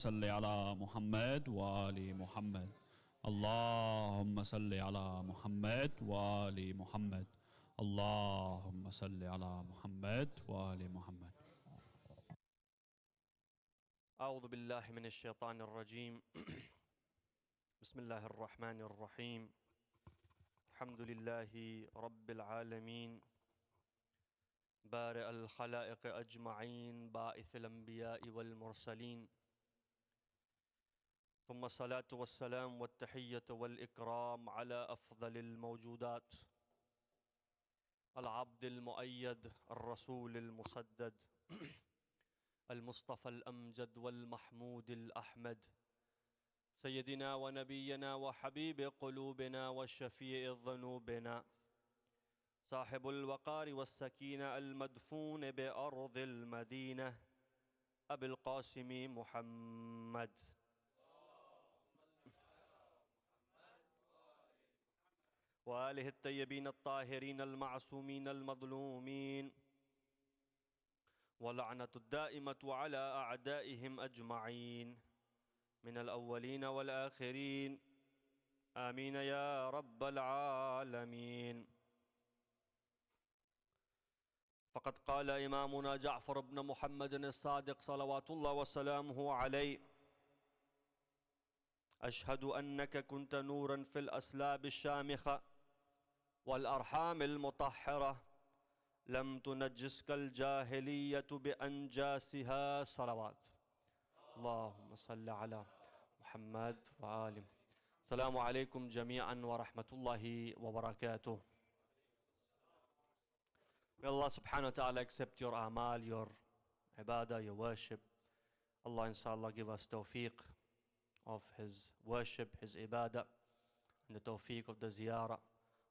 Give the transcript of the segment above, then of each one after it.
صل على محمد وآل محمد اللهم صل على محمد وآل محمد اللهم صل على محمد وآل محمد. أعوذ بالله من الشيطان الرجيم. بسم الله الرحمن الرحيم. الحمد لله رب العالمين بارئ الخلائق أجمعين باعث الأنبياء والمرسلين، ثم الصلاة والسلام والتحية والإكرام على أفضل الموجودات، العبد المؤيد الرسول المسدد المصطفى الأمجد والمحمود الأحمد، سيدنا ونبينا وحبيب قلوبنا وشفيع ذنوبنا، صاحب الوقار والسكينة المدفون بأرض المدينة، أبي القاسم محمد. وآله الطيبين الطاهرين المعصومين المظلومين، ولعنة الدائمة على أعدائهم أجمعين من الأولين والآخرين، آمين يا رب العالمين. فقد قال إمامنا جعفر بن محمد الصادق صلوات الله وسلامه عليه: أشهد أنك كنت نورا في الأسلاب الشامخة والأرحام المطهرة، لم تنجسك الجاهلية بأنجاسها. صلوات اللهم صل على محمد وآله. السلام عليكم جميعا ورحمة الله وبركاته. May Allah subhanahu wa ta'ala accept your amal, your ibadah, your worship. Allah inshallah give us tawfiq of His worship, His ibadah, and the tawfiq of the ziyarah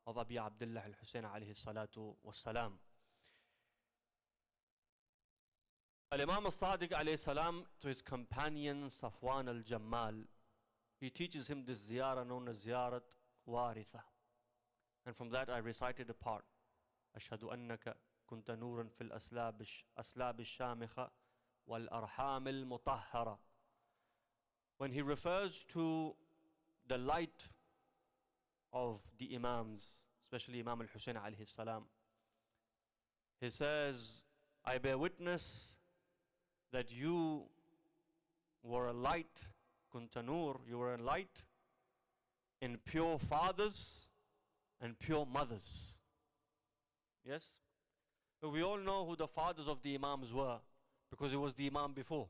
of Abi Abdullah al-Hussein alayhi salatu wassalam. Al-Imam al-Sadiq alayhi salam, to his companion Safwan al-Jammal, he teaches him this ziyarah known as ziyarat waritha. And from that I recited a part. أشهد أنك كنت نورا في الأسلاب الشامخة والأرحام المطهرة. When he refers to the light of the Imams, especially Imam al-Hussein alayhi salam, he says, I bear witness that you were a light, kunta nur, you were a light in pure fathers and pure mothers. Yes? But we all know who the fathers of the Imams were, because it was the Imam before.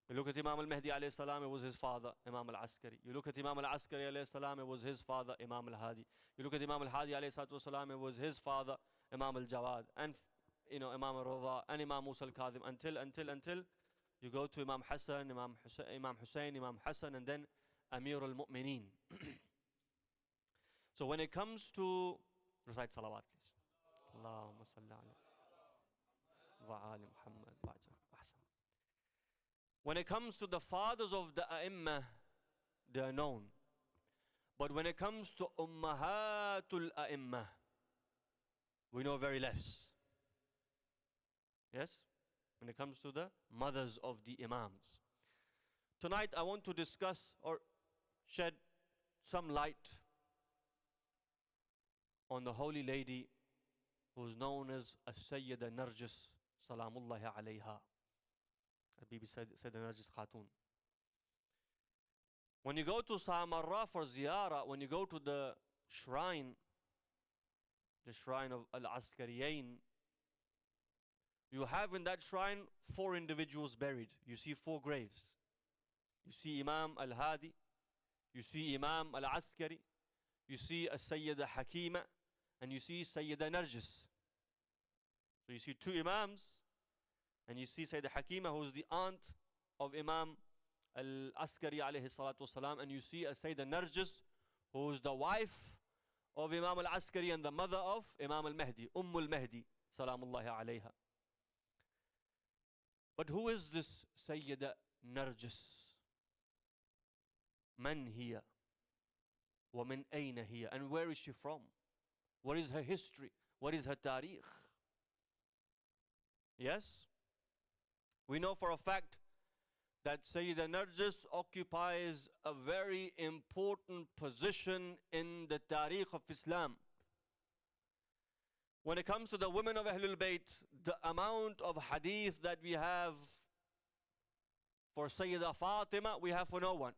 You look at Imam al-Mahdi alayhi salam, it was his father, Imam al-Askari. You look at Imam al-Askari alayhi salam, it was his father, Imam al-Hadi. You look at Imam al-Hadi alayhi salam, it was his father, Imam al-Jawad. And Imam al-Rida and Imam Musa al-Kadhim, until you go to Imam Hassan, Imam Hussein, Imam Hassan, and then Amir al-Mu'mineen. So when it comes to, recite salawat please. Allahumma salli ala wa ali Muhammad wa ahsan. When it comes to the fathers of the A'imma, they are known. But when it comes to Ummahatul A'imma, we know very less. Yes? When it comes to the mothers of the Imams. Tonight I want to discuss or shed some light on the holy lady who is known as Sayyida Nargis Salamullahi alayha. Bibi Sayyida Nargis Khatun. When you go to Samarra for ziyarah, when you go to the shrine of Al-Askariyain, you have in that shrine 4 individuals buried. You see 4 graves. You see Imam al-Hadi, you see Imam al-Askari, you see Sayyida Hakima, and you see Sayyida Nargis. So you see 2 Imams, and you see Sayyida Hakima, who is the aunt of Imam al-Askari alayhi salatu wasalam, and you see Sayyida Nargis, who is the wife of Imam al-Askari and the mother of Imam al-Mahdi, al-Mahdi salamullahi alayha. But who is this Sayyida Nargis? Man hiya? Wa min ayna hiya? And where is she from? What is her history? What is her tariq? Yes? We know for a fact that Sayyida Nargis occupies a very important position in the Tariq of Islam. When it comes to the women of Ahlul Bayt, the amount of hadith that we have for Sayyida Fatima, we have for no one.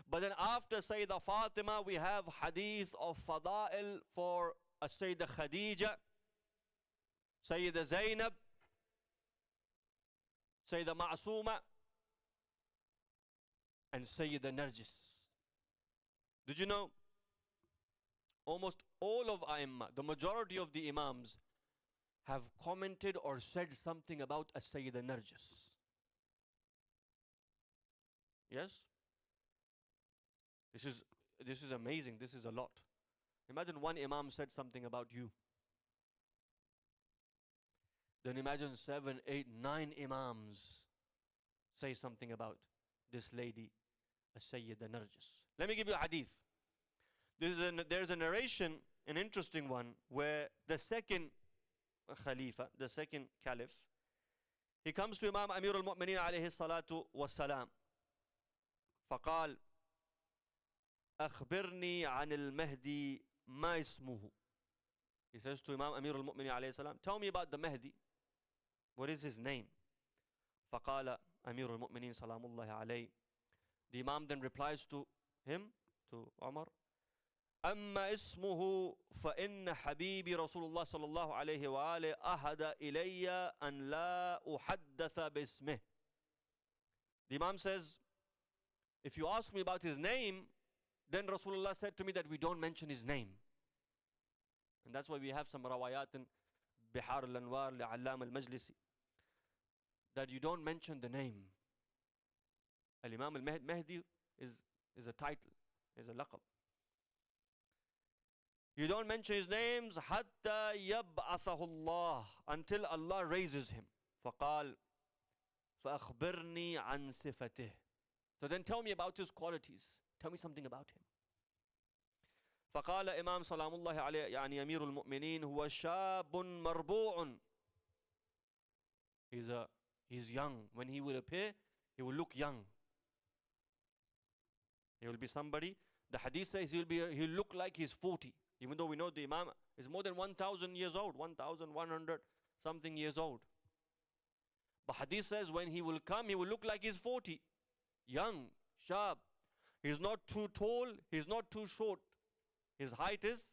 But then after Sayyida Fatima, we have hadith of Fada'il for Sayyida Khadija, Sayyida Zainab, Sayyida Ma'asuma, and Sayyida Nargis. Did you know? Almost all of A'immah, the majority of the Imams, have commented or said something about Sayyida Nargis. Yes? This is amazing. This is a lot. Imagine one Imam said something about you. Then imagine 7, 8, 9 Imams say something about this lady, Sayyida Nargis. Let me give you a hadith. There's a narration, an interesting one, where the second Khalifa, the second Caliph, he comes to Imam Amir al-Mu'mineen alayhi salatu wassalam. فقال أخبرني عن المهدي ما اسمه. He says to Imam Amir al-Mu'mineen alayhi salam, tell me about the Mahdi. What is his name? فقال أمير المؤمنين سلام الله عليه. The Imam then replies to him, to Umar, أما اسمه فإن حبيبي رسول الله صلى الله عليه وآله أهدى إلي أن لا أحدث باسمه. The Imam says, if you ask me about his name, then Rasulullah said to me that we don't mention his name. And that's why we have some rawayat in Bihar al-Anwar li'allam al-Majlisi, that you don't mention the name. Al-Imam al-Mahdi is a title, is a laqab. You don't mention his names حتى يبعثه الله, until Allah raises him. فقال فأخبرني عن صفته. So then tell me about his qualities. Tell me something about him. فقال إمام سلام الله عليه يعني أمير المؤمنين هو شاب مربوع. He's young. When he will appear, he will look young. He will be somebody. The hadith says he'll look like he's 40. Even though we know the Imam is more than 1,000 years old, 1,100 something years old. But hadith says when he will come, he will look like he's 40. Young, sharp. He's not too tall, he's not too short. His height is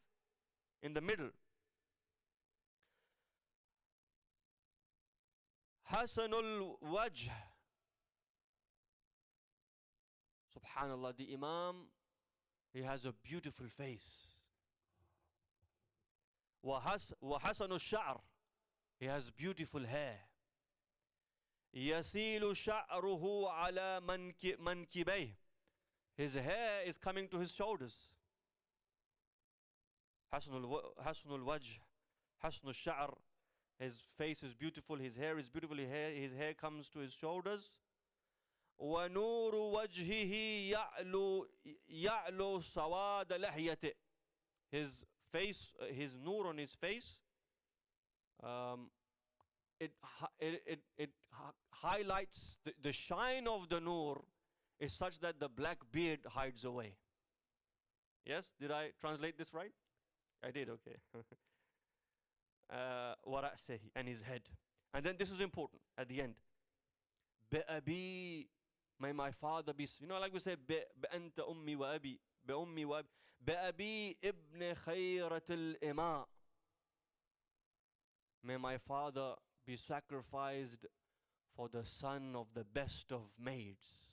in the middle. Hasanul Wajh. Subhanallah, the Imam, he has a beautiful face. وحسن الشعر, he has beautiful hair. يسيل شعره على منكبيه, his hair is coming to his shoulders. حسن الوجه, حسن الشعر, his face is beautiful, his hair is beautiful, his hair comes to his shoulders. ونور وجهه يعلو سواد لحيته, his face, his nur on his face, it highlights the shine of the nur is such that the black beard hides away. Yes, did I translate this right? I did, okay. ورأسه, and his head. And then this is important at the end. بأبي, may my father be, you know, like we say, بأنت أمي وأبي, بأمي وأبي, بأبي ابن خيرة الإماء. May my father be sacrificed for the son of the best of maids,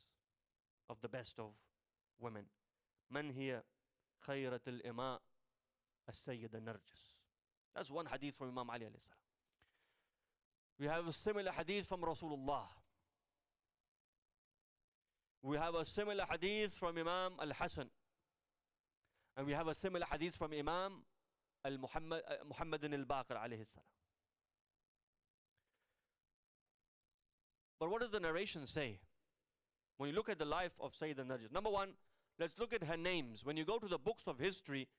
of the best of women. من هي خيرة الإماء السيدة نرجس. That's one hadith from Imam Ali alayhi salam. We have a similar hadith from Rasulullah. We have a similar hadith from Imam al-Hasan. And we have a similar hadith from Imam al-Muhammad al-Baqir alayhi salam. But what does the narration say? When you look at the life of Sayyida Nargis, number one, let's look at her names. When you go to the books of history,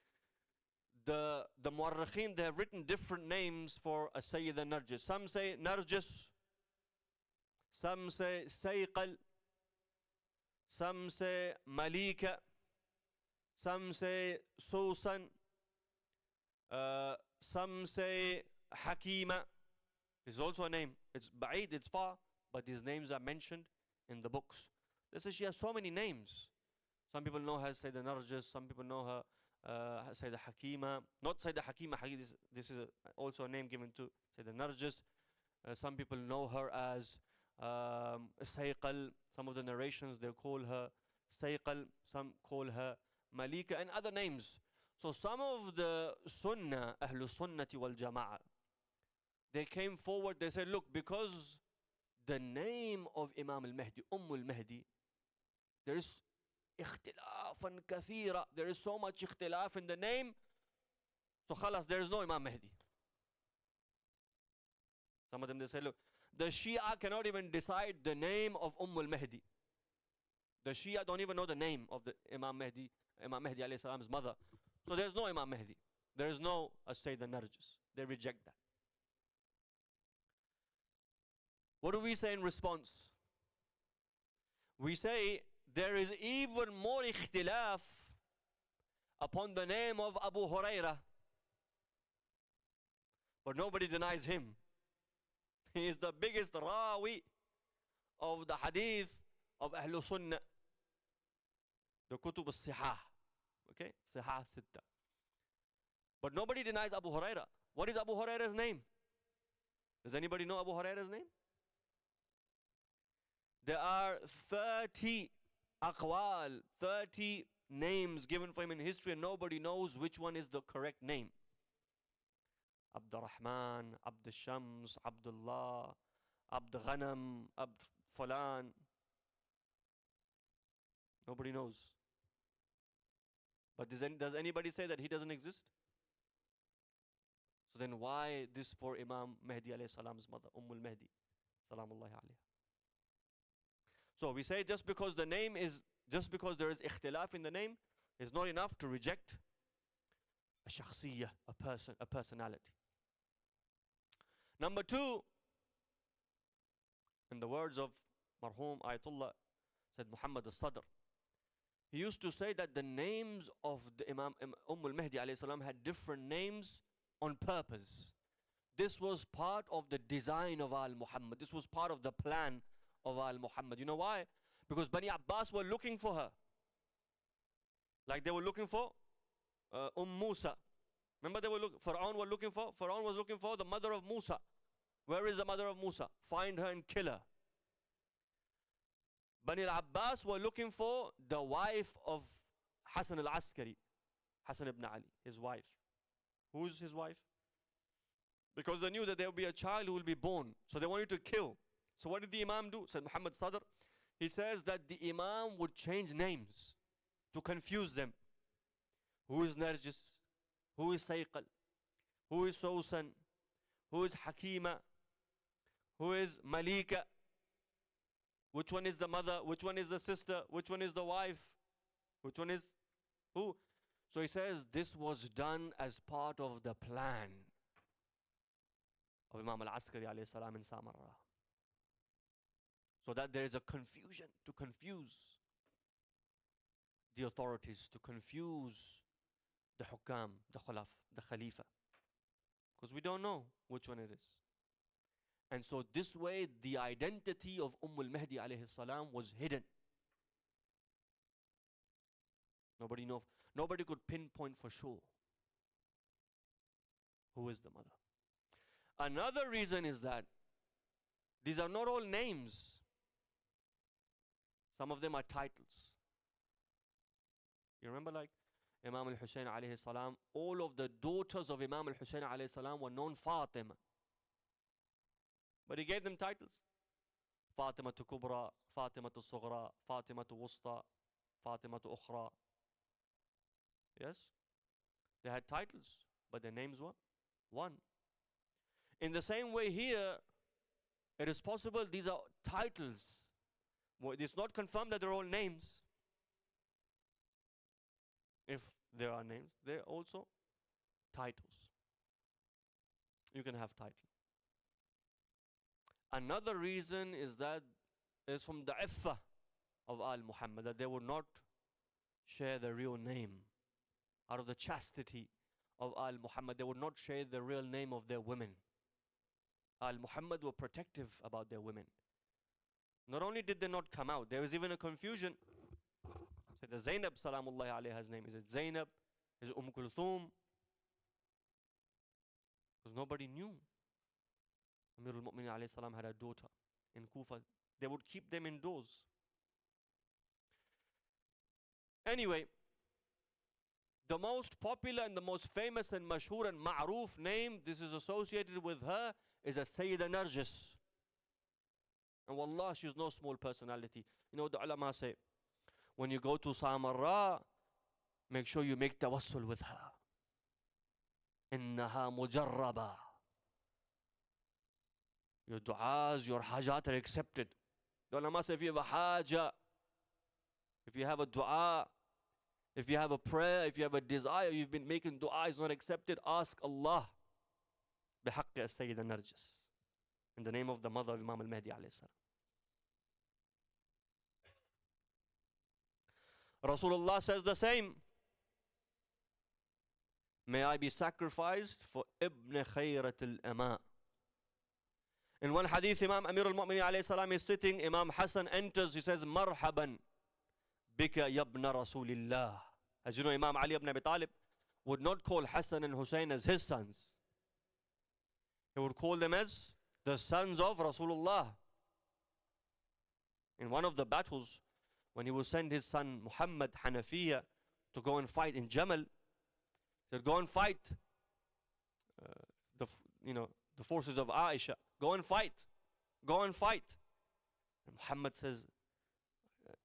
the Mu'arrikhin, they have written different names for a Sayyida Nargis. Some say Nargis, Some say Sayqal, some say Malika, some say Susan, some say Hakima. Is also a name. It's Ba'id, it's far, but these names are mentioned in the books. They say she has so many names. Some people know her as Sayyida Nargis, some people know her Sayyida Hakima. Not Sayyida Hakima, this is also a name given to Sayyida Nargis. Some people know her as Sayqal. Some of the narrations they call her Sayqal, some call her Malika, and other names. So some of the Sunnah, Ahlul Sunnati wal Jama'ah, they came forward, they said, look, because the name of Imam al-Mahdi, al-Mahdi, there is ikhtilafan kathira, there is so much ikhtilaf in the name, so khalas, there is no Imam Mahdi. Some of them, they say, look, the Shia cannot even decide the name of al-Mahdi. The Shia don't even know the name of the Imam Mahdi alayhi salam's mother. So there's no Imam Mahdi. There is no Sayyida Nargis. They reject that. What do we say in response? We say there is even more ikhtilaf upon the name of Abu Hurairah, but nobody denies him. He is the biggest rawi of the hadith of Ahlul Sunnah, the Kutub al-Sihah, okay, Sihah Sitta. But nobody denies Abu Hurairah. What is Abu Hurairah's name? Does anybody know Abu Hurairah's name? There are 30 aqwal, 30 names given for him in history, and nobody knows which one is the correct name. Abdurrahman, Abd Shams, Abdullah, Abd Ghanam, Abd Fulan. Nobody knows. But does anybody say that he doesn't exist? So then why this for Imam Mahdi alayhi salam's mother, al-Mahdi, salamullahi alayha? So we say just because there is ikhtilaf in the name is not enough to reject a shakhsiyah, a personality. Number two, in the words of Marhum Ayatullah Said Muhammad al-Sadr, he used to say that the names of the Imam al-Mahdi alayhi salam had different names on purpose. This was part of the design of al-Muhammad. This was part of the plan of al-Muhammad. You know why? Because Bani Abbas were looking for her. Like they were looking for Musa. Remember Pharaoh was looking for the mother of Musa. Where is the mother of Musa? Find her and kill her. Bani al-Abbas were looking for the wife of Hassan al-Askari, Hassan ibn Ali, his wife. Who's his wife? Because they knew that there will be a child who will be born. So they wanted to kill. So what did the Imam do? Said Muhammad Sadr. He says that the Imam would change names to confuse them. Who is Nargis? Who is Sayqal? Who is Susan? Who is Hakima? Who is Malika? Which one is the mother? Which one is the sister? Which one is the wife? Which one is who? So he says this was done as part of the plan of Imam al-Askari alayhi salam in Samarra. So that there is a confusion, to confuse the authorities, to confuse the hukam, the khalifa. Because we don't know which one it is. And so this way the identity of al-Mahdi alayhi salam was hidden. Nobody could pinpoint for sure who is the mother. Another reason is that these are not all names. Some of them are titles. You remember like Imam al-Hussein alayhi salam, all of the daughters of Imam al-Hussein alayhi salam were known Fatima. But he gave them titles. Fatima to Kubra, Fatima to Sughra, Fatima to Wusta, Fatima to Ukhra. Yes? They had titles, but their names were one. In the same way here, it is possible these are titles. It's not confirmed that they're all names. If there are names, they're also titles. You can have title. Another reason is that it's from the iffah of Al Muhammad, that they would not share their real name. Out of the chastity of Al Muhammad, they would not share the real name of their women. Al Muhammad were protective about their women. Not only did they not come out, there was even a confusion. So the Zainab Salamullahi alayha's name, is it Zainab? Is it Kulthum? Because nobody knew. Amir al-Mu'minin alayhi salam had a daughter in Kufa. They would keep them indoors. Anyway, the most popular and the most famous and mashhur and ma'roof name this is associated with her is a Sayyida Nargis. And wallah, she's no small personality. You know, the ulama say, when you go to Samarra, make sure you make tawassul with her. Innaha mujarraba. Your du'as, your hajat are accepted. The ulama say, if you have a haja, if you have a dua, if you have a prayer, if you have a desire, you've been making dua, is not accepted, ask Allah. Bihaqqi as-Sayyida Nargis. In the name of the mother of Imam al-Mahdi alayhi salam. Rasulullah says the same. May I be sacrificed for Ibn Khayrat al-Ama. In one hadith, Imam Amir al-Mu'minin alayhi salam is sitting, Imam Hassan enters, he says, Marhaban bika yabna Rasulillah. As you know, Imam Ali ibn Abi Talib would not call Hassan and Hussein as his sons. He would call them as the sons of Rasulullah. In one of the battles, when he would send his son Muhammad Hanafiya to go and fight in Jamal, he said, go and fight the forces of Aisha. Go and fight. Go and fight. And Muhammad says,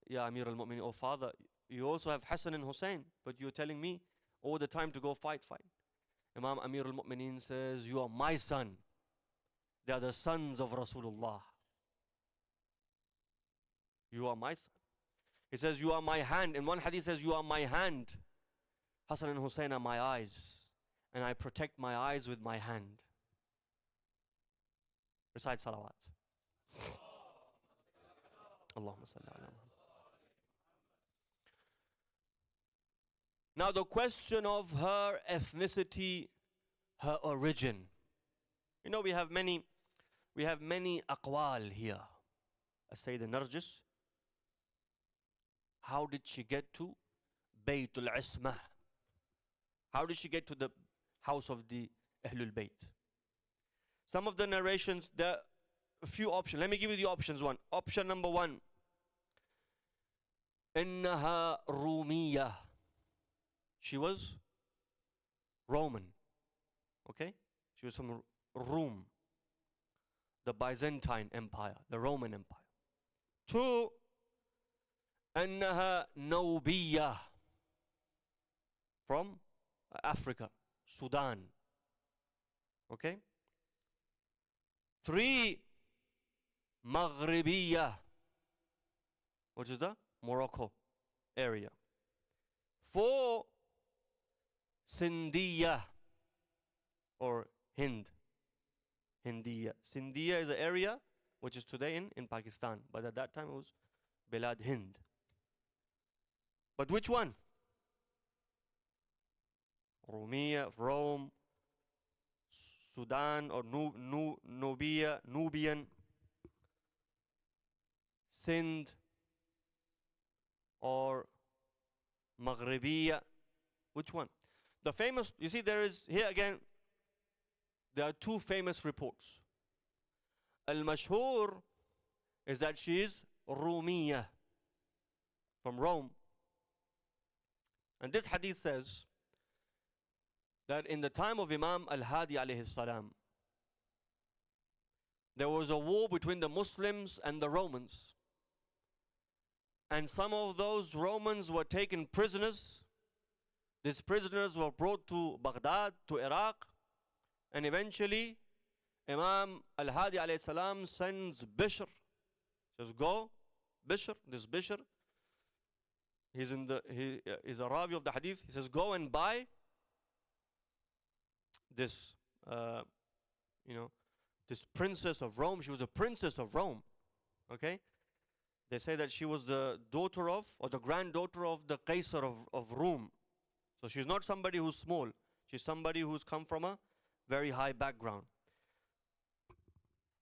Ya Amir al-Mu'minin, oh father, you also have Hassan and Hussein, but you're telling me all the time to go fight. Imam Amir al-Mu'minin says, you are my son. They are the sons of Rasulullah. You are my son. He says, you are my hand. In one hadith says, you are my hand. Hassan and Hussein are my eyes. And I protect my eyes with my hand. Recite salawat. Allahumma salli ala Muhammad. Now the question of her ethnicity, her origin. You know, we have many aqwal here. Sayyida Nargis, how did she get to Baytul Ismah? How did she get to the house of the Ahlul Bayt? Some of the narrations, there are a few options. Let me give you the options. Option number 1. Innaha Rumiyah. She was Roman. Okay? She was from Rome, the Byzantine Empire, the Roman Empire. 2. Annaha Nubiyah. From Africa, Sudan. Okay? 3. Maghribiyah, which is the Morocco area. 4. Sindhiyah, or Hind. Hindiya. Sindhiyah is an area which is today in Pakistan, but at that time it was Bilad Hind. But which one? Rumiyah, Rome, Sudan, or Nubia, Nubian, Sindh, or Maghribiya. Which one? The famous, you see, there is, here again, there are 2 famous reports. Al-Mashhur is that she is Rumiya, from Rome. And this hadith says that in the time of Imam al-Mahdi alayhi salam, there was a war between the Muslims and the Romans. And some of those Romans were taken prisoners. These prisoners were brought to Baghdad, to Iraq. And eventually, Imam al-Mahdi alayhi salam sends Bishr. Says, go, Bishr, this Bishr. He is a rawi of the hadith. He says, go and buy this, this princess of Rome. She was a princess of Rome. Okay? They say that she was the daughter of, or the granddaughter of the Qaisar of Rome. So she's not somebody who's small. She's somebody who's come from a very high background.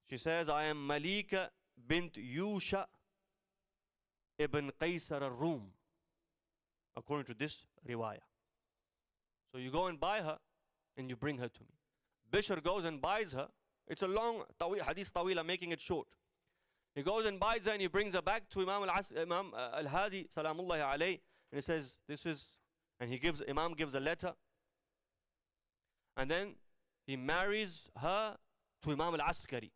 She says, I am Malika bint Yusha ibn Qaisar al-Rum, according to this riwayah. So you go and buy her, and you bring her to me. Bishr goes and buys her. It's a long hadith tawil, I'm making it short. He goes and buys her, and he brings her back to Imam al-Hadi, salamullahi alayhi, and he says, this is, and Imam gives a letter, and then he marries her to Imam al-Askari.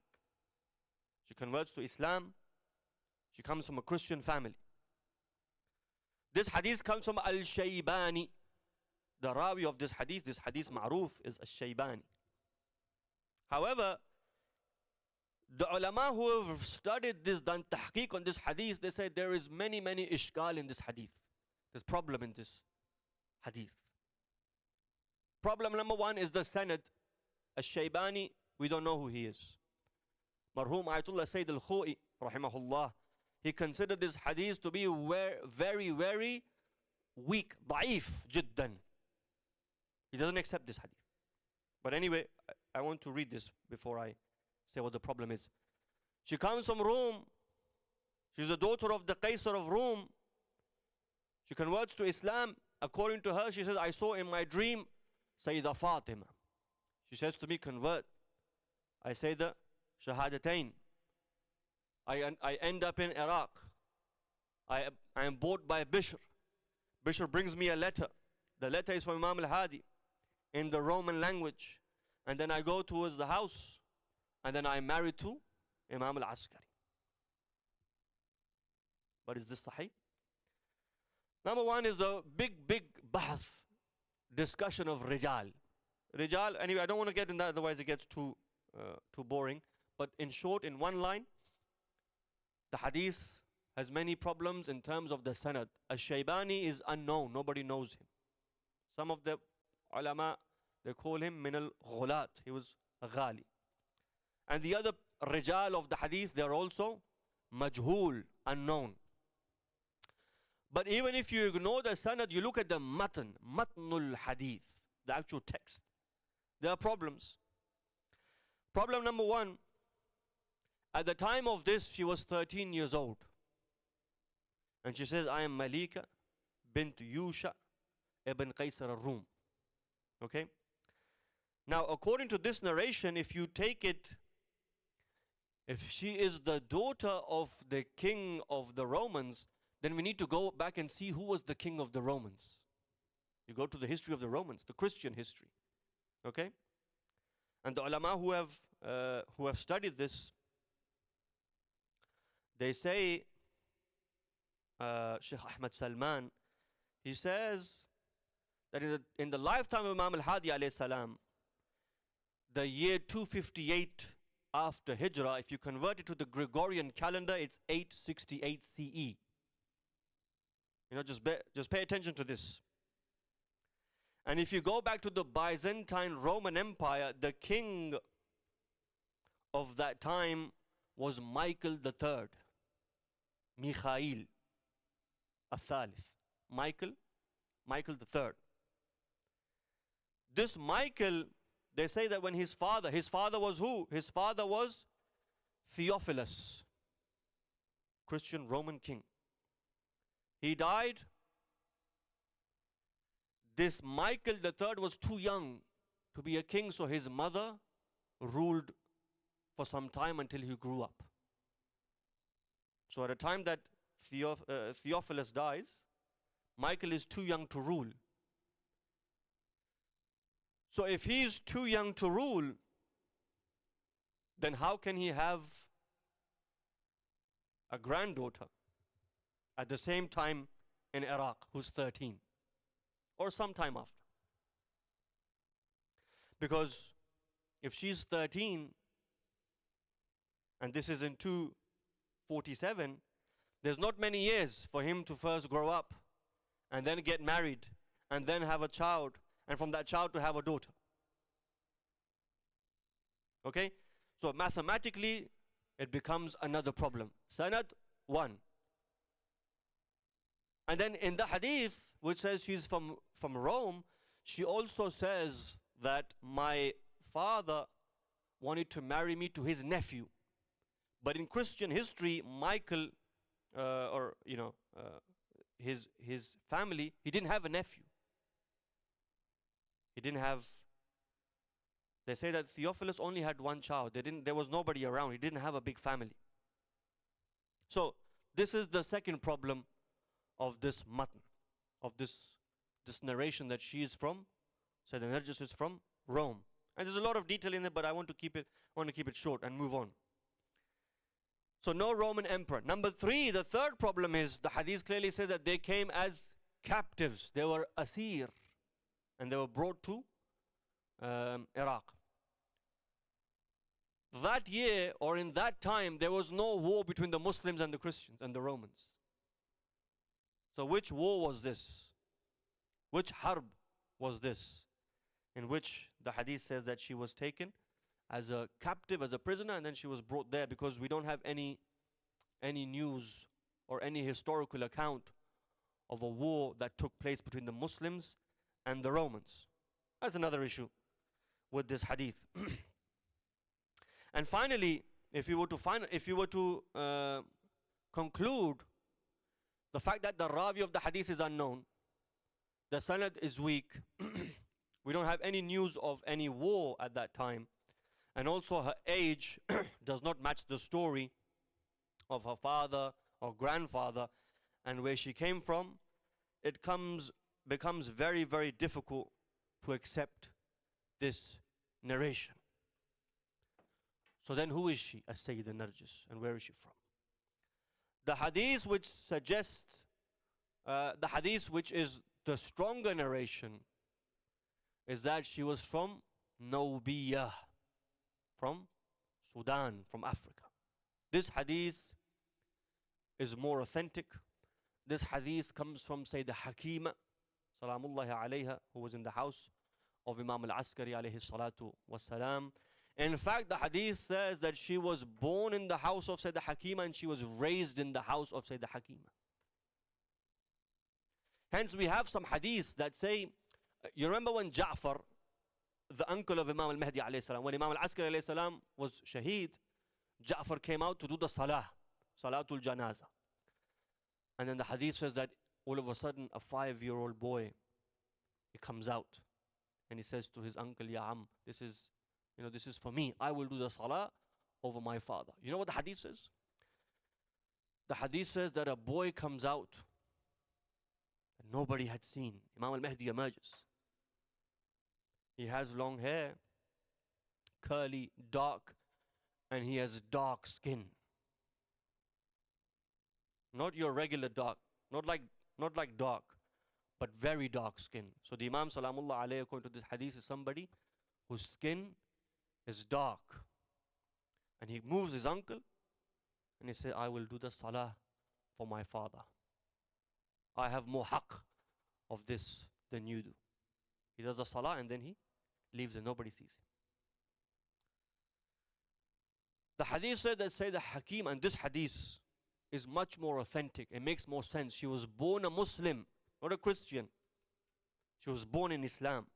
She converts to Islam. She comes from a Christian family. This hadith comes from al-Shaybani. The rawi of this hadith ma'roof, is al-Shaybani. However, the ulama who have studied this, done tahqiq on this hadith, they say there is many ishkal in this hadith. There's problem in this hadith. Problem number one is the sanad. Al-Shaybani, we don't know who he is. Marhum Ayatullah Sayyid al-Khu'i, rahimahullah, he considered this hadith to be very weak, da'if, jiddan. He doesn't accept this hadith. But anyway, I want to read this before I say what the problem is. She comes from Rome. She's the daughter of the Qaisar of Rome. She converts to Islam. According to her, she says, I saw in my dream Sayyida Fatima. She says to me, convert. I say the Shahadatain. I end up in Iraq. I am bought by Bishr. Bishr brings me a letter. The letter is from Imam al-Hadi in the Roman language. And then I go towards the house. And then I am married to Imam al-Askari. But is this sahih? Number one is the big bahth, discussion of rijal. Rijal, anyway, I don't want to get in that, otherwise it gets too boring. But in short, in one line, the hadith has many problems in terms of the sanad. Al-Shaybani is unknown, nobody knows him. Some of the ulama, they call him min al-ghulat, he was a ghali. And the other rijal of the hadith, they are also majhul, unknown. But even if you ignore the sanad, you look at the matnul hadith, the actual text, there are problems. Problem number one, at the time of this, she was 13 years old. And she says, I am Malika bint Yusha ibn Qaisar al-Rum. Okay? Now, according to this narration, if you take it, if she is the daughter of the king of the Romans, then we need to go back and see who was the king of the Romans. You go to the history of the Romans, the Christian history. Okay? And the ulama who have studied this, they say, Sheikh Ahmad Salman, he says that in the lifetime of Imam al-Hadi alayhi salam, the year 258 after Hijrah, if you convert it to the Gregorian calendar, it's 868 CE. You know, just pay attention to this. And if you go back to the Byzantine Roman Empire, the king of that time was Michael III. Mikhail al-Thalith. Michael III. This Michael, they say that when his father was who? His father was Theophilus, Christian Roman king. He died. This Michael III was too young to be a king, so his mother ruled for some time until he grew up. So at the time that Theophilus dies, Michael is too young to rule. So if he's too young to rule, then how can he have a granddaughter at the same time in Iraq who's 13 or sometime after? Because if she's 13 and this is in 247, there's not many years for him to first grow up and then get married and then have a child, and from that child to have a daughter. Okay? So mathematically, it becomes another problem. Sanad, 1. And then in the hadith, which says she's from Rome, she also says that my father wanted to marry me to his nephew. But in Christian history, Michael, his family, he didn't have a nephew. He didn't have. They say that Theophilus only had one child. There was nobody around. He didn't have a big family. So this is the second problem of this matn, of this narration, that she is from, Sayyida Nargis is from Rome. And there's a lot of detail in it, but I want to keep it short and move on. So no Roman emperor. Number 3, the third problem is, the hadith clearly says that they came as captives. They were asir, and they were brought to Iraq. That year, or in that time, there was no war between the Muslims and the Christians and the Romans. So which war was this? Which harb was this? In which the hadith says that she was taken as a captive, as a prisoner, and then she was brought there, because we don't have any news or any historical account of a war that took place between the Muslims and the Romans. That's another issue with this hadith. And finally, if you were to conclude the fact that the Ravi of the hadith is unknown, the sanad is weak, we don't have any news of any war at that time, and also her age does not match the story of her father or grandfather and where she came from, it becomes very, very difficult to accept this narration. So then who is she as Sayyida Nargis, and where is she from? The hadith which suggests, the hadith which is the stronger narration, is that she was from Nubiyah, from Sudan, from Africa. This hadith is more authentic. This hadith comes from Sayyida Hakima, salamullahi alayha, who was in the house of Imam al-Askari alayhi salatu wassalam. In fact, the hadith says that she was born in the house of Sayyida Hakima and she was raised in the house of Sayyida Hakima. Hence, we have some hadiths that say, you remember when Ja'far, the uncle of Imam al-Mahdi alayhi salam, when Imam al-Askari alayhi salam was shaheed, Ja'far came out to do the salatul janaza. And then the hadith says that all of a sudden a 5-year-old boy, he comes out and he says to his uncle, Ya Am, this is for me. I will do the salah over my father. You know what the hadith says? The hadith says that a boy comes out that nobody had seen. Imam al-Mahdi emerges. He has long hair, curly, dark, and he has dark skin. Not your regular dark, not like dark, but very dark skin. So the Imam salamullah alayhi, according to this hadith, is somebody whose skin is dark. And he moves his uncle and he says, I will do the salah for my father. I have more haqq of this than you do. He does the salah and then he leaves and nobody sees him. The hadith said that Sayyida Hakim, and this hadith is much more authentic. It makes more sense. She was born a Muslim, not a Christian. She was born in Islam.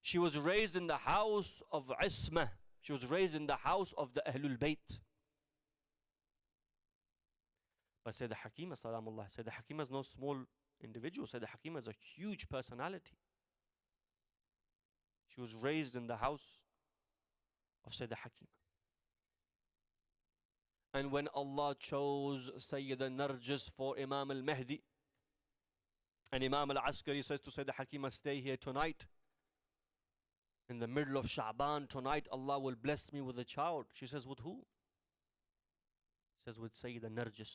She was raised in the house of Ismah. She was raised in the house of the Ahlul Bayt. But Sayyida Hakima, salamullah, Sayyida Hakima is no small individual. Sayyida Hakima is a huge personality. She was raised in the house of Sayyida Hakima. And when Allah chose Sayyida Nargis for Imam al-Mahdi, and Imam al-Askari says to Sayyida Hakima, stay here tonight, in the middle of Sha'ban, tonight Allah will bless me with a child. She says, with who? Says, with Sayyida Nargis.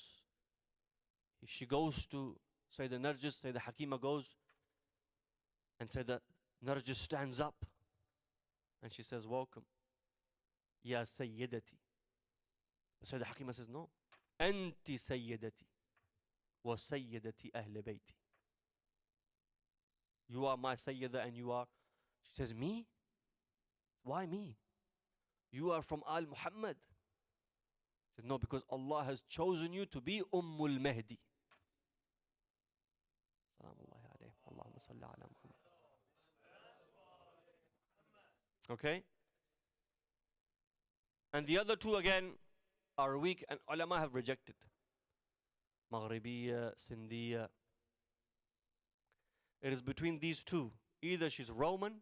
She goes to Sayyida Nargis, Sayyida Hakima goes, and Sayyida Nargis stands up, and she says, welcome. Ya Sayyidati. Sayyida Hakima says, no. Anti Sayyidati wa Sayyidati Ahl Bayti. You are my Sayyida and you are. She says, me? Why me? You are from al-Muhammad. He said, no, because Allah has chosen you to be al-Mahdi. Salamullahi alayhi. Allahumma salli ala Muhammad. Okay? And the other two again are weak and ulama have rejected. Maghribiya, Sindhiya. It is between these two. Either she's Roman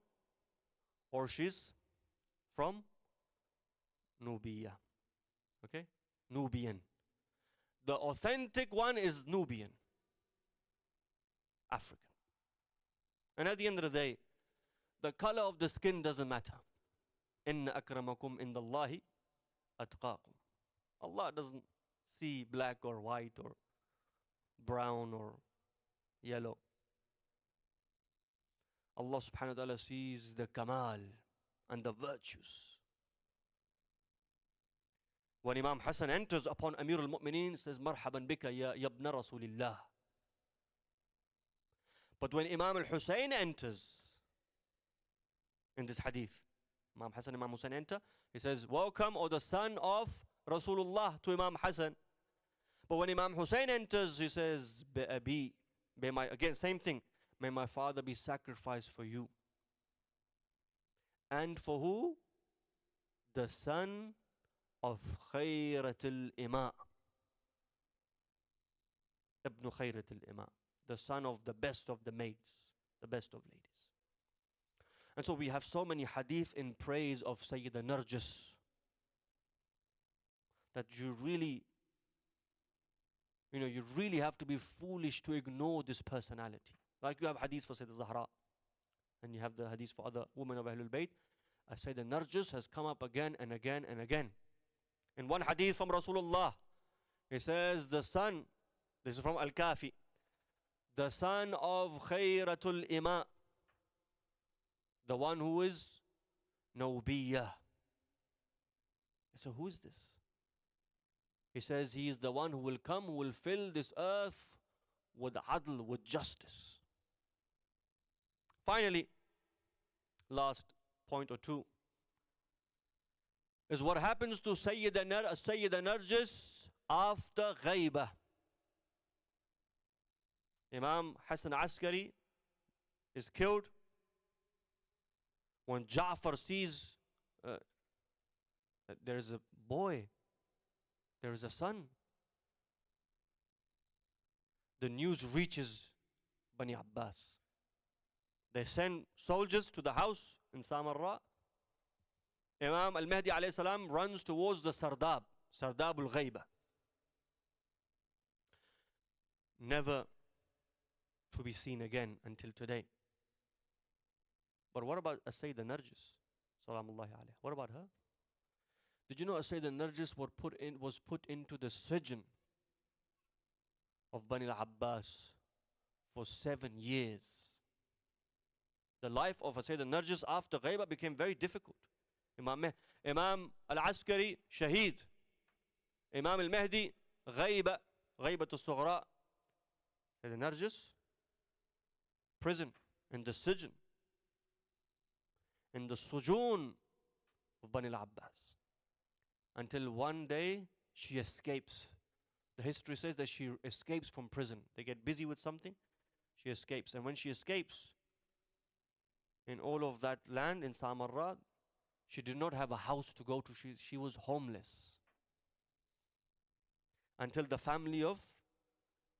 or she's from Nubia. Okay? Nubian. The authentic one is Nubian. African. And at the end of the day, the color of the skin doesn't matter. Inna akramakum indallahi atqakum. Allah doesn't see black or white or brown or yellow. Allah subhanahu wa ta'ala sees the kamal and the virtues. When Imam Hassan enters upon Amir al-Mu'mineen, says, Marhaban bika ya ibn Rasulillah. But when Imam al-Hussein enters, in this hadith, Imam Hassan and Imam Hussein enter, he says, welcome, O the son of Rasulullah, to Imam Hassan. But when Imam Hussein enters, he says, Abi, again, same thing. May my father be sacrificed for you. And for who? The son of Khayrat al-Ima. Ibn Khayrat al-Ima. The son of the best of the maids, the best of ladies. And so we have so many hadith in praise of Sayyida Nargis that you really have to be foolish to ignore this personality. Like you have hadith for Sayyida Zahra, and you have the hadith for other women of Ahlul Bayt. Sayyida Nargis has come up again and again and again. In one hadith from Rasulullah, he says, the son, this is from Al-Kafi, the son of Khayratul Ima, the one who is Nubiyah. So who is this? He says he is the one who will come, who will fill this earth with adl, with justice. Finally, last point or two is what happens to Sayyida Nargis after Ghaibah. Imam Hassan Askari is killed. When Ja'far sees that there is a boy, there is a son, the news reaches Bani Abbas. They send soldiers to the house in Samarra. Imam al-Mahdi alayhi salam runs towards the Sardab al-Ghaibah. Never to be seen again until today. But what about Sayyida Nargis? Salamullahi alayhi. What about her? Did you know Sayyida Nargis was put into the sijn of Bani al-Abbas for 7 years? The life of Sayyida Nargis after Ghaibah became very difficult. Imam al-Askari, Shaheed. Imam al-Mahdi, Ghaiba al-Sughra. Sayyida Nargis, prison, in the sijn, in the sujoon of Bani al-Abbas. Until one day she escapes. The history says that she escapes from prison. They get busy with something, she escapes. And when she escapes, in all of that land in Samarra, she did not have a house to go to. She was homeless. Until the family of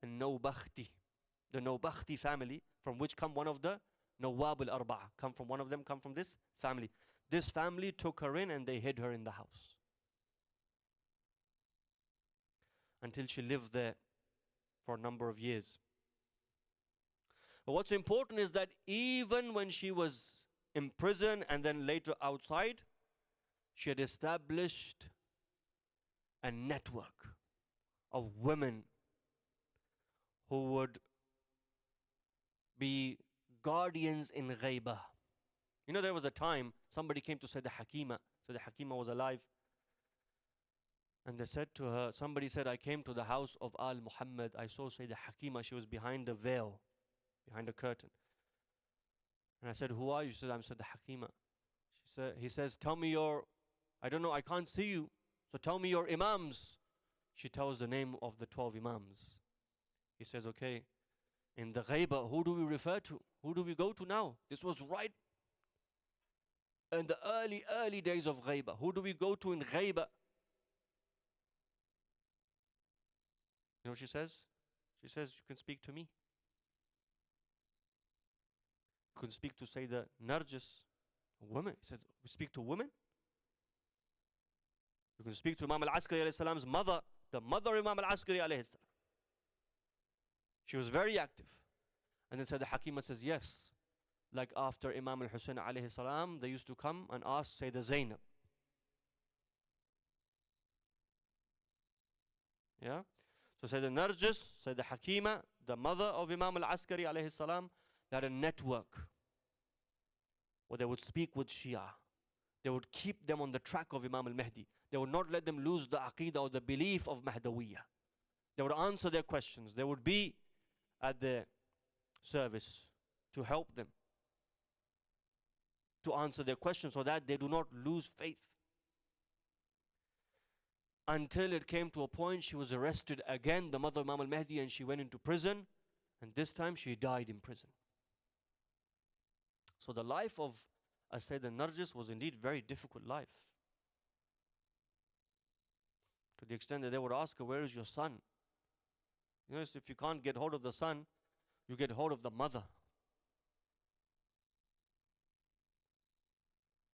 Nawbakhti, the Nawbakhti family, from which come one of the Nawab al-Arba'a, come from this family. This family took her in and they hid her in the house. Until she lived there for a number of years. But what's important is that even when she was in prison and then later outside, she had established a network of women who would be guardians in Ghaibah. You know, there was a time somebody came to Sayyida Hakima. Sayyida Hakima was alive. And they said to her, somebody said, I came to the house of Al-Muhammad. I saw Sayyida Hakima. She was behind a veil, behind a curtain. And I said, who are you? She said, I'm Sayyida Hakima. He says, tell me your I don't know, I can't see you. So tell me your Imams. She tells the name of the 12 Imams. He says, okay, in the Ghaiba, who do we refer to? Who do we go to now? This was right in the early days of Ghaiba. Who do we go to in Ghaiba? You know what she says? She says, you can speak to me. You can speak to Sayyida Nargis, a woman. He said, we speak to women? You can speak to Imam al-Askari alayhi salam's mother, the mother of Imam al-Askari alayhi salam. She was very active. And then Sayyida Hakima says, yes. Like after Imam al-Hussein alayhi salam, they used to come and ask Sayyida Zainab. Yeah? So Sayyida Nargis, Sayyida Hakima, the mother of Imam al-Askari alayhi salam, they had a network where they would speak with Shia. They would keep them on the track of Imam al-Mahdi. They would not let them lose the aqidah or the belief of Mahdawiyah. They would answer their questions. They would be at their service to help them, to answer their questions so that they do not lose faith. Until it came to a point she was arrested again, the mother of Imam al-Mahdi, and she went into prison, and this time she died in prison. So the life of Sayyida Nargis was indeed very difficult life. To the extent that they would ask her, where is your son? You know, if you can't get hold of the son, you get hold of the mother.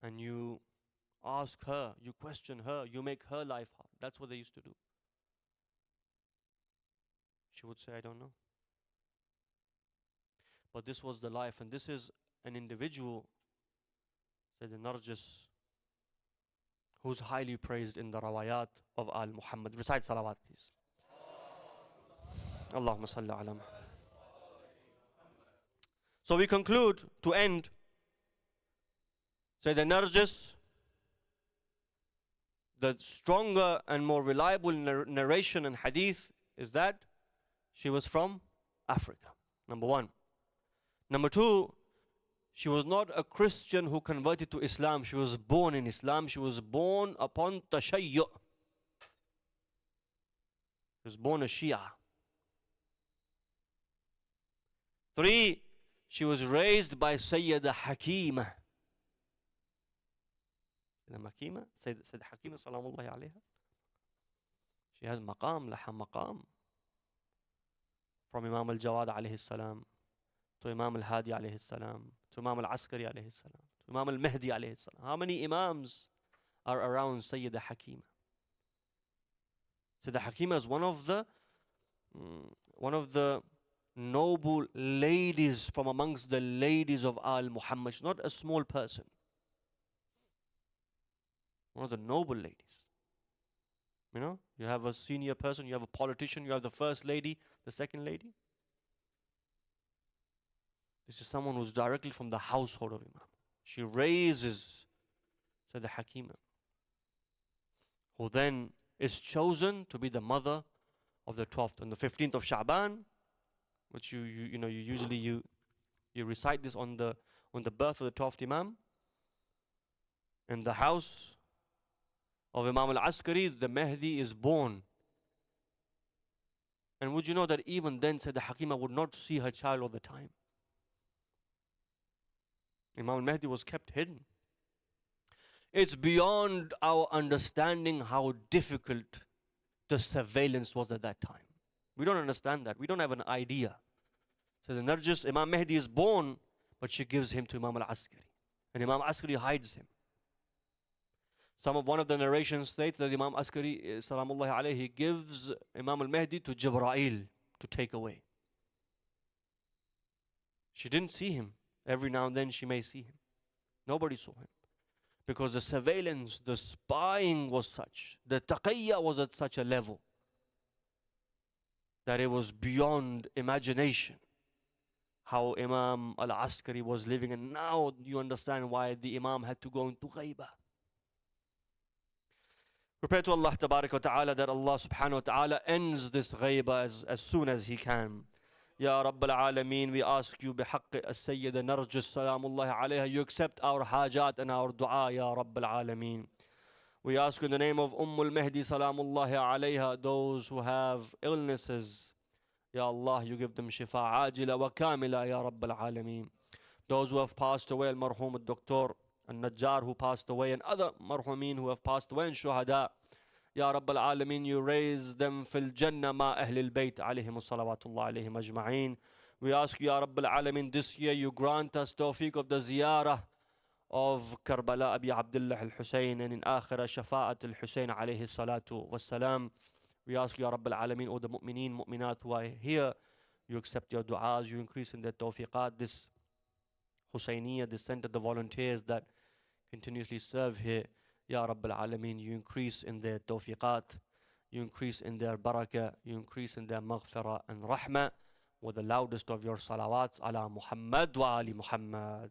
And you ask her, you question her, you make her life hard. That's what they used to do. She would say, I don't know. But this was the life, and this is an individual, Sayyida Nargis, who's highly praised in the rawayat of al-Muhammad. Recite salawat, please. Allahumma salli ala Muhammad. So we conclude, to end, Sayyida Nargis, the stronger and more reliable narration and hadith is that she was from Africa, number one. Number two, she was not a Christian who converted to Islam. She was born in Islam. She was born upon tashayyu'. She was born a Shia. Three, she was raised by Sayyida Hakima. Sayyida Hakima salamullahi alayha. She has maqam, laha maqam. From Imam al-Jawad alayhi salam, to Imam al-Hadi alayhi salam, to Imam al-Askari alayhi salam, to Imam al-Mahdi alayhi salam. How many Imams are around Sayyida Hakima? Sayyida Hakima is one of the noble ladies from amongst the ladies of al-Muhammad. She's not a small person. One of the noble ladies. You know, you have a senior person, you have a politician, you have the first lady, the second lady. This is someone who's directly from the household of Imam. She raises Sayyida Hakima, who then is chosen to be the mother of the 12th and the 15th of Sha'ban, which you usually recite this on the birth of the 12th Imam. In the house of Imam al-Askari, the Mahdi is born. And would you know that even then Sayyida Hakima would not see her child all the time. Imam al-Mahdi was kept hidden. It's beyond our understanding how difficult the surveillance was at that time. We don't understand that. We don't have an idea. So the Nargis, Imam Mahdi is born, but she gives him to Imam al-Askari. And Imam al-Askari hides him. One of the narrations states that Imam Askari, salamullahi alayhi, he gives Imam al-Mahdi to Jibra'il to take away. She didn't see him. Every now and then she may see him. Nobody saw him. Because the surveillance, the spying was such, the taqiyya was at such a level that it was beyond imagination how Imam al-Askari was living. And now you understand why the Imam had to go into ghaibah. We pray to Allah Tabarak wa Ta'ala that Allah Subhanahu wa Ta'ala ends this ghaibah as soon as He can. Ya Rabb al-Alameen, we ask you bihaqq as-Sayyida Nargis salamullahi alayha, you accept our hajat and our dua, Ya Rabb al-Alameen. We ask in the name of al-Mahdi salamullahi alayha, those who have illnesses, Ya Allah, you give them shifa ajila wa kamila, Ya Rabb al-Alameen. Those who have passed away, al-Marhum al-Doktor al-Najjar who passed away, and other marhumin who have passed away, and shuhada. Ya Rabb al-Alameen, you raise them fil Jannah ma ahli al-Bayt alayhim salawatullah alayhim ajma'een. We ask you, Ya Rabb al-Alameen, this year you grant us tawfiq of the ziyarah of Karbala Abi Abdullah al-Hussein, and in akhirah shafa'at al-Hussein alayhi salatu wassalam. We ask you, Ya Rabb al-Alameen, all the mu'mineen, mu'minat who are here, you accept your du'as, you increase in their tawfiqat, this Husseiniya, this center, the volunteers that continuously serve here, Ya Rabb al-Alameen, you increase in their tawfiqat, you increase in their barakah, you increase in their maghfirah and rahmah, with the loudest of your salawats ala Muhammad wa ali Muhammad.